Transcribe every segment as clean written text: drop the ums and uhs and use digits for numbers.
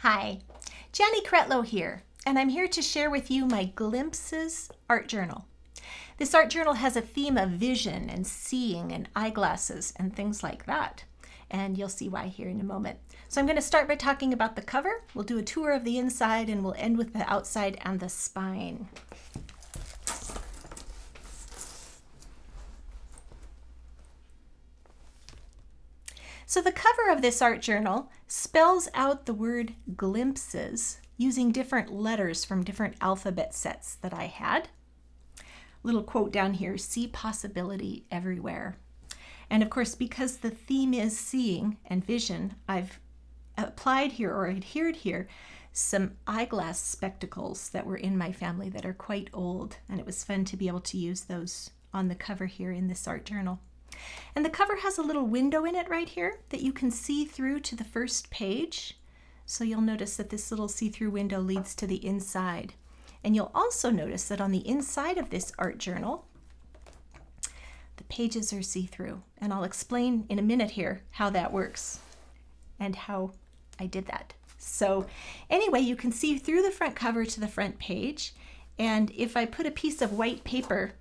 Hi, Rod Kretlow here, and I'm here to share with you my Glimpses art journal. This art journal has a theme of vision and seeing and eyeglasses and things like that, and you'll see why here in a moment. So I'm going to start by talking about the cover. We'll do a tour of the inside, and we'll end with the outside and the spine. So the cover of this art journal spells out the word glimpses using different letters from different alphabet sets that I had. Little quote down here, see possibility everywhere. And of course, because the theme is seeing and vision, I've applied here or adhered here some eyeglass spectacles that were in my family that are quite old. And it was fun to be able to use those on the cover here in this art journal. And the cover has a little window in it right here that you can see through to the first page. So you'll notice that this little see-through window leads to the inside. And you'll also notice that on the inside of this art journal, the pages are see-through. And I'll explain in a minute here how that works and how I did that. So anyway, you can see through the front cover to the front page. And if I put a piece of white paper,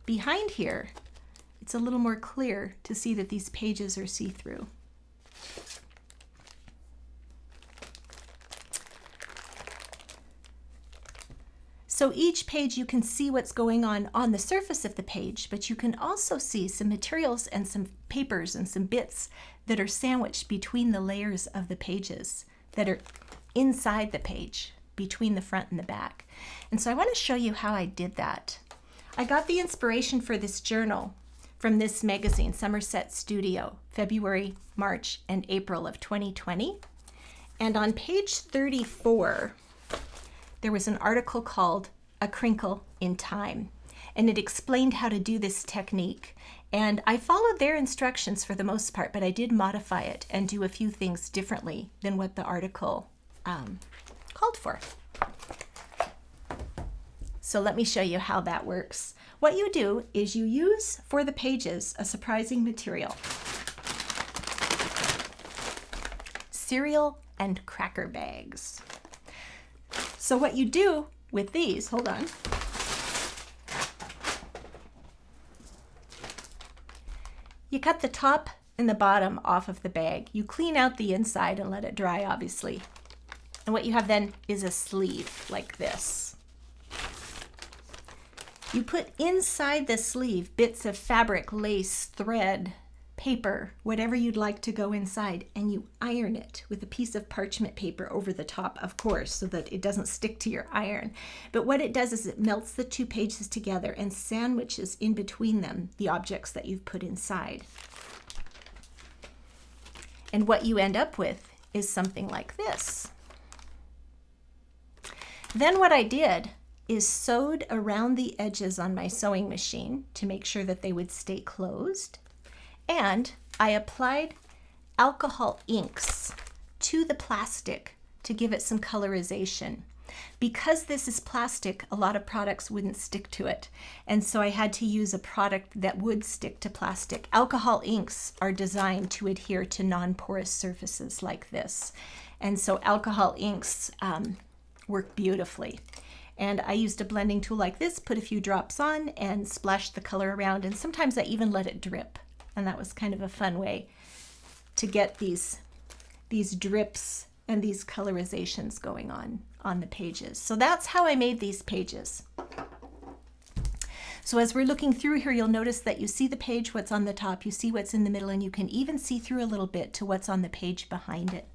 behind here, it's a little more clear to see that these pages are see-through. So each page you can see what's going on the surface of the page, but you can also see some materials and some papers and some bits that are sandwiched between the layers of the pages that are inside the page, between the front and the back. And so I want to show you how I did that. I got the inspiration for this journal from this magazine, Somerset Studio, February, March, and April of 2020. And on page 34, there was an article called A Crinkle in Time, and it explained how to do this technique. And I followed their instructions for the most part, but I did modify it and do a few things differently than what the article called for. So let me show you how that works. What you do is you use for the pages a surprising material. Cereal and cracker bags. So what you do with these, hold on. You cut the top and the bottom off of the bag. You clean out the inside and let it dry, obviously. And what you have then is a sleeve like this. You put inside the sleeve bits of fabric, lace, thread, paper, whatever you'd like to go inside, and you iron it with a piece of parchment paper over the top, of course, so that it doesn't stick to your iron. But what it does is it melts the two pages together and sandwiches in between them the objects that you've put inside. And what you end up with is something like this. Then what I did is sewed around the edges on my sewing machine to make sure that they would stay closed. And I applied alcohol inks to the plastic to give it some colorization. Because this is plastic, a lot of products wouldn't stick to it. And so I had to use a product that would stick to plastic. Alcohol inks are designed to adhere to non-porous surfaces like this. And so alcohol inks work beautifully. And I used a blending tool like this, put a few drops on and splashed the color around. And sometimes I even let it drip. And that was kind of a fun way to get these drips and these colorizations going on the pages. So that's how I made these pages. So as we're looking through here, you'll notice that you see the page, what's on the top, you see what's in the middle, and you can even see through a little bit to what's on the page behind it.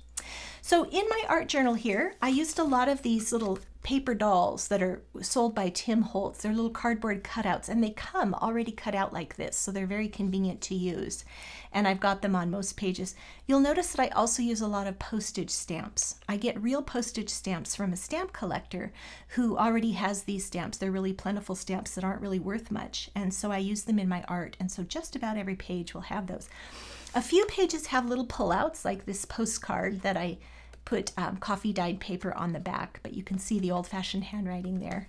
So in my art journal here, I used a lot of these little paper dolls that are sold by Tim Holtz. They're little cardboard cutouts, and they come already cut out like this, so they're very convenient to use. And I've got them on most pages. You'll notice that I also use a lot of postage stamps. I get real postage stamps from a stamp collector who already has these stamps. They're really plentiful stamps that aren't really worth much, and so I use them in my art, and so just about every page will have those. A few pages have little pullouts, like this postcard that I put coffee dyed paper on the back, but you can see the old-fashioned handwriting there.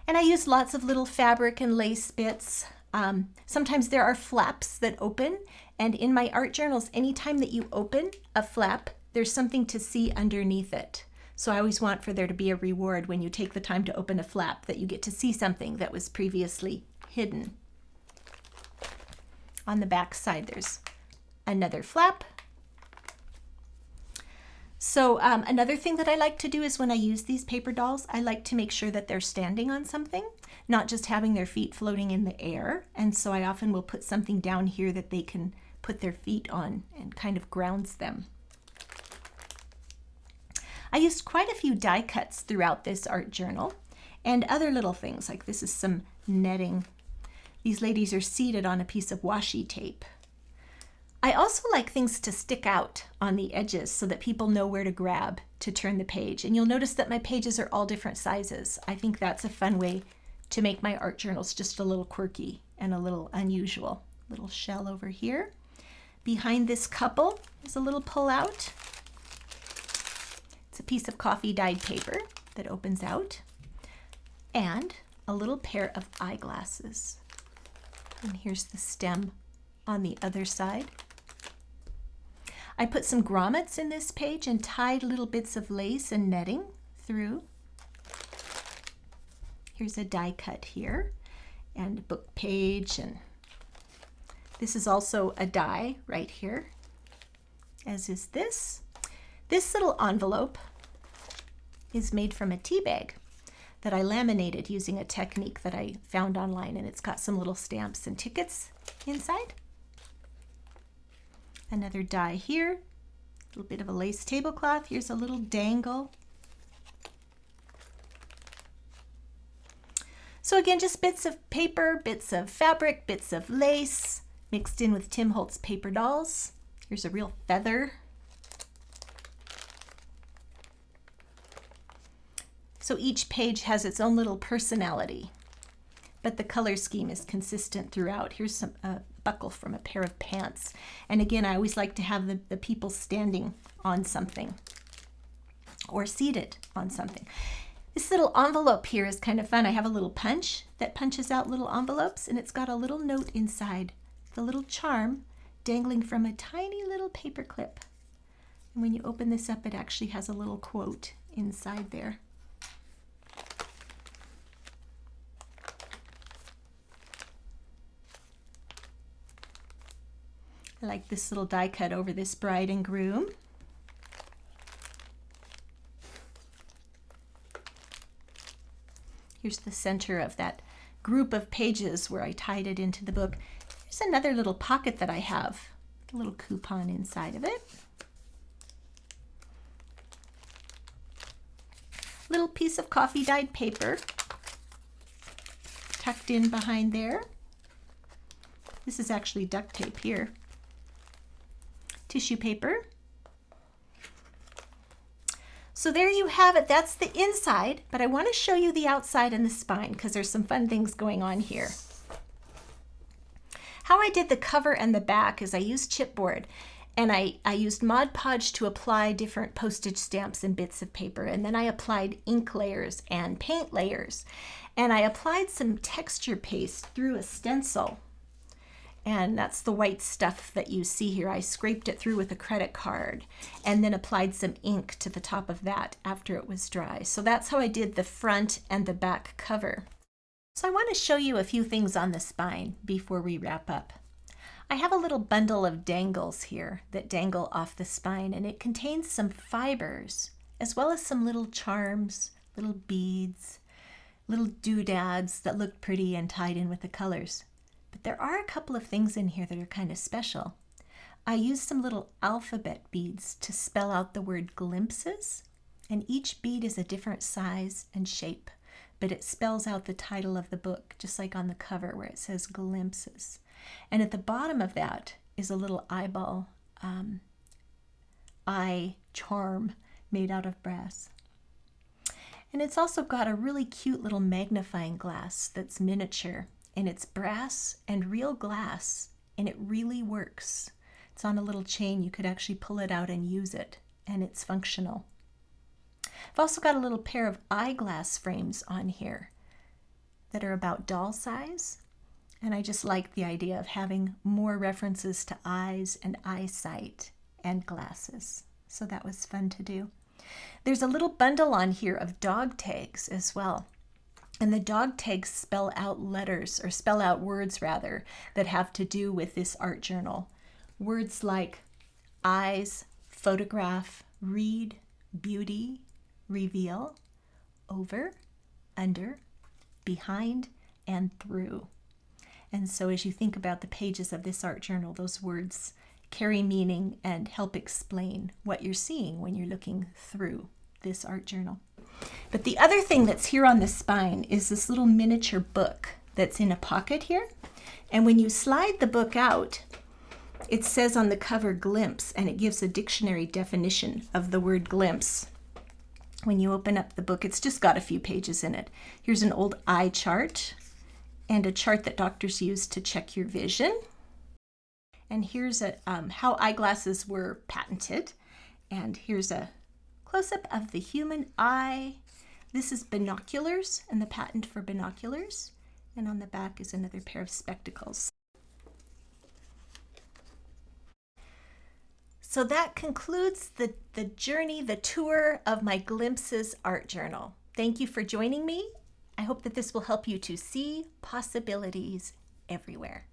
And I used lots of little fabric and lace bits. Sometimes there are flaps that open, and in my art journals, anytime that you open a flap, there's something to see underneath it. So I always want for there to be a reward when you take the time to open a flap, that you get to see something that was previously hidden. On the back side, there's another flap. So another thing that I like to do is when I use these paper dolls, I like to make sure that they're standing on something, not just having their feet floating in the air. And so I often will put something down here that they can put their feet on and kind of grounds them. I used quite a few die cuts throughout this art journal and other little things, like this is some netting. These ladies are seated on a piece of washi tape. I also like things to stick out on the edges so that people know where to grab to turn the page. And you'll notice that my pages are all different sizes. I think that's a fun way to make my art journals just a little quirky and a little unusual. Little shell over here. Behind this couple is a little pull-out. It's a piece of coffee dyed paper that opens out. And a little pair of eyeglasses. And here's the stem on the other side. I put some grommets in this page and tied little bits of lace and netting through. Here's a die cut here and a book page, and this is also a die right here, as is this. This little envelope is made from a tea bag that I laminated using a technique that I found online, and it's got some little stamps and tickets inside. Another die here, a little bit of a lace tablecloth. Here's a little dangle. So again, just bits of paper, bits of fabric, bits of lace, mixed in with Tim Holtz paper dolls. Here's a real feather. So each page has its own little personality, but the color scheme is consistent throughout. Here's some buckle from a pair of pants. And again, I always like to have the people standing on something or seated on something. This little envelope here is kind of fun. I have a little punch that punches out little envelopes, and it's got a little note inside, the little charm dangling from a tiny little paper clip. And when you open this up, it actually has a little quote inside there. I like this little die cut over this bride and groom. Here's the center of that group of pages where I tied it into the book. There's another little pocket that I have, a little coupon inside of it. Little piece of coffee dyed paper tucked in behind there. This is actually duct tape here. Tissue paper. So there you have it. That's the inside, but I want to show you the outside and the spine because there's some fun things going on here. How I did the cover and the back is I used chipboard, and I used Mod Podge to apply different postage stamps and bits of paper, and then I applied ink layers and paint layers, and I applied some texture paste through a stencil. And that's the white stuff that you see here. I scraped it through with a credit card and then applied some ink to the top of that after it was dry. So that's how I did the front and the back cover. So I want to show you a few things on the spine before we wrap up. I have a little bundle of dangles here that dangle off the spine, and it contains some fibers as well as some little charms, little beads, little doodads that look pretty and tied in with the colors. But there are a couple of things in here that are kind of special. I used some little alphabet beads to spell out the word glimpses, and each bead is a different size and shape, but it spells out the title of the book, just like on the cover where it says glimpses. And at the bottom of that is a little eyeball eye charm made out of brass. And it's also got a really cute little magnifying glass that's miniature. And it's brass and real glass, and it really works. It's on a little chain. You could actually pull it out and use it, and it's functional. I've also got a little pair of eyeglass frames on here that are about doll size, And I just like the idea of having more references to eyes and eyesight and glasses. So that was fun to do. There's a little bundle on here of dog tags as well. And the dog tags spell out letters, or spell out words rather, that have to do with this art journal. Words like eyes, photograph, read, beauty, reveal, over, under, behind, and through. And so as you think about the pages of this art journal, those words carry meaning and help explain what you're seeing when you're looking through this art journal. But the other thing that's here on the spine is this little miniature book that's in a pocket here. And when you slide the book out, it says on the cover glimpse, and it gives a dictionary definition of the word glimpse. When you open up the book, it's just got a few pages in it. Here's an old eye chart and a chart that doctors use to check your vision. And here's how eyeglasses were patented. And here's a close-up of the human eye. This is binoculars and the patent for binoculars. And on the back is another pair of spectacles. So that concludes the journey, the tour of my Glimpses art journal. Thank you for joining me. I hope that this will help you to see possibilities everywhere.